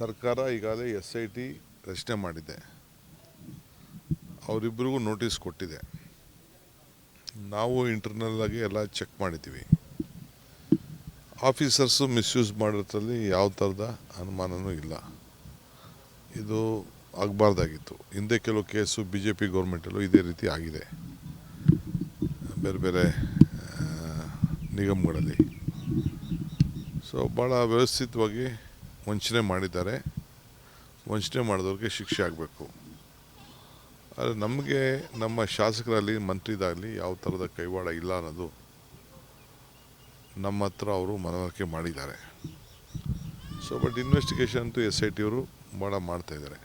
ಸರ್ಕಾರ ಈಗಾಗಲೇ SIT ರಚನೆ ಮಾಡಿದೆ. ಅವರಿಬ್ಬರಿಗೂ ನೋಟಿಸ್ ಕೊಟ್ಟಿದೆ. ನಾವು ಇಂಟರ್ನಲ್ ಆಗಿ ಎಲ್ಲ ಚೆಕ್ ಮಾಡಿದ್ದೀವಿ. ಆಫೀಸರ್ಸು ಮಿಸ್ಯೂಸ್ ಮಾಡೋದ್ರಲ್ಲಿ ಯಾವ ಥರದ ಅನುಮಾನವೂ ಇಲ್ಲ. ಇದು ಆಗಬಾರ್ದಾಗಿತ್ತು. ಹಿಂದೆ ಕೆಲವು ಕೇಸು BJP ಗೌರ್ಮೆಂಟಲ್ಲೂ ಇದೇ ರೀತಿ ಆಗಿದೆ, ಬೇರೆ ಬೇರೆ ನಿಗಮಗಳಲ್ಲಿ. ಸೊ ಭಾಳ ವ್ಯವಸ್ಥಿತವಾಗಿ ವಂಚನೆ ಮಾಡಿದ್ದಾರೆ. ವಂಚನೆ ಮಾಡಿದವ್ರಿಗೆ ಶಿಕ್ಷೆ ಆಗಬೇಕು. ಆದರೆ ನಮಗೆ ನಮ್ಮ ಶಾಸಕರಲ್ಲಿ ಮಂತ್ರಿದಾಗಲಿ ಯಾವ ಥರದ ಕೈವಾಡ ಇಲ್ಲ ಅನ್ನೋದು ನಮ್ಮ ಹತ್ರ ಅವರು ಮನವರಿಕೆ ಮಾಡಿದ್ದಾರೆ. ಸೊ ಬಟ್ ಇನ್ವೆಸ್ಟಿಗೇಷನ್ ಅಂತೂ SIT ಅವರು ಭಾಳ ಮಾಡ್ತಾಯಿದ್ದಾರೆ.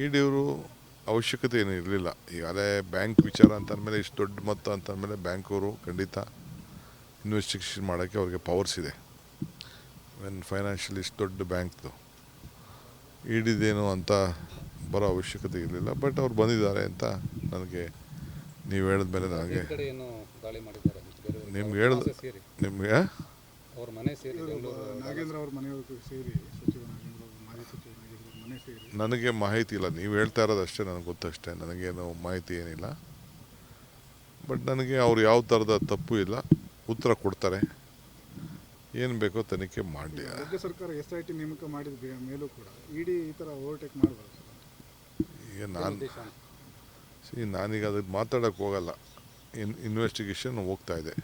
ED ಅವರು ಅವಶ್ಯಕತೆ ಏನೂ ಇರಲಿಲ್ಲ. ಈಗಾಗಲೇ ಬ್ಯಾಂಕ್ ವಿಚಾರ ಅಂತಂದಮೇಲೆ ಇಷ್ಟು ದೊಡ್ಡ ಮೊತ್ತ ಅಂತಂದಮೇಲೆ ಬ್ಯಾಂಕವರು ಖಂಡಿತ ಇನ್ವೆಸ್ಟಿಗೇಷನ್ ಮಾಡೋಕ್ಕೆ ಅವ್ರಿಗೆ ಪವರ್ಸ್ ಇದೆ. ಫೈನಾನ್ಷಿಯಲಿ ಇಷ್ಟು ದೊಡ್ಡ ಬ್ಯಾಂಕ್ದು EDದೇನು ಅಂತ ಬರೋ ಅವಶ್ಯಕತೆ ಇರಲಿಲ್ಲ. ಬಟ್ ಅವ್ರು ಬಂದಿದ್ದಾರೆ ಅಂತ ನನಗೆ ನೀವು ಹೇಳಿದ್ಮೇಲೆ ನನಗೆ ನಿಮ್ಗೆ ನಿಮಗೆ ನನಗೆ ಮಾಹಿತಿ ಇಲ್ಲ. ನೀವು ಹೇಳ್ತಾ ಇರೋದಷ್ಟೇ ನನಗೆ ಗೊತ್ತಷ್ಟೇ. ನನಗೇನು ಮಾಹಿತಿ ಏನಿಲ್ಲ. ಬಟ್ ನನಗೆ ಅವ್ರು ಯಾವ ಥರದ ತಪ್ಪು ಇಲ್ಲ, ಉತ್ತರ ಕೊಡ್ತಾರೆ. ಏನು ಬೇಕೋ ತನಿಖೆ ಮಾಡಲಿ. ರಾಜ್ಯ ಸರ್ಕಾರ SIT ನೇಮಕ ಮಾಡಿದ ಮೇಲೂ ಕೂಡ ED ಈ ಥರ ಓವರ್ಟೇಕ್ ಮಾಡಬಾರ್ದು. ಈಗ ನಾನೀಗ ಅದಕ್ಕೆ ಮಾತಾಡೋಕ್ಕೆ ಹೋಗಲ್ಲ. ಇನ್ವೆಸ್ಟಿಗೇಷನ್ ಹೋಗ್ತಾ ಇದೆ.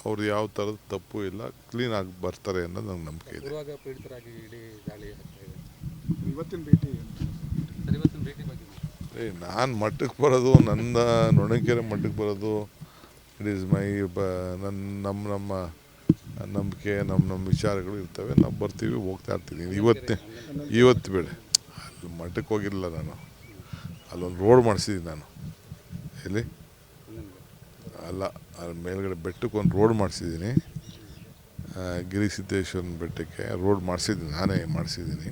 ಅವ್ರು ಯಾವ ಥರದ ತಪ್ಪು ಇಲ್ಲ, ಕ್ಲೀನಾಗಿ ಬರ್ತಾರೆ ಅನ್ನೋದು ನಂಗೆ ನಂಬಿಕೆ ಇದೆ. ನಾನು ಮಟ್ಟಕ್ಕೆ ಬರೋದು, ನನ್ನ ನೊಣಕೆರೆ ಮಟ್ಟಕ್ಕೆ ಬರೋದು, ಇಟ್ ಈಸ್ ಮೈ ನಮ್ಮ ನಂಬಿಕೆ, ನಮ್ಮ ವಿಚಾರಗಳು ಇರ್ತವೆ. ನಾವು ಬರ್ತೀವಿ, ಹೋಗ್ತಾ ಇರ್ತೀನಿ. ಇವತ್ತು ಬೇಡ, ಅಲ್ಲಿ ಮಟ್ಟಕ್ಕೆ ಹೋಗಿರಲಿಲ್ಲ ನಾನು. ಅಲ್ಲೊಂದು ರೋಡ್ ಮಾಡಿಸಿದ್ದೀನಿ ನಾನು. ಎಲ್ಲಿ ಅಲ್ಲ, ಅಲ್ಲಿ ಮೇಲ್ಗಡೆ ಬೆಟ್ಟಕ್ಕೆ ಒಂದು ರೋಡ್ ಮಾಡಿಸಿದ್ದೀನಿ. ಗಿರಿಸಿದ್ದೇಶ್ವರನ ಬೆಟ್ಟಕ್ಕೆ ರೋಡ್ ಮಾಡಿಸಿದ್ದೀನಿ, ನಾನೇ ಮಾಡಿಸಿದ್ದೀನಿ.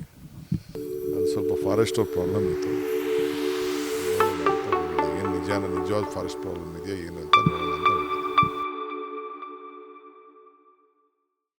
ಅದು ಸ್ವಲ್ಪ ಫಾರೆಸ್ಟ್ ಪ್ರಾಬ್ಲಮ್ ಇತ್ತು. ಏನು ನಿಜವಾದ ಫಾರೆಸ್ಟ್ ಪ್ರಾಬ್ಲಮ್ ಇದೆಯಾ ಏನು ಅಂತ ನೋಡಿ.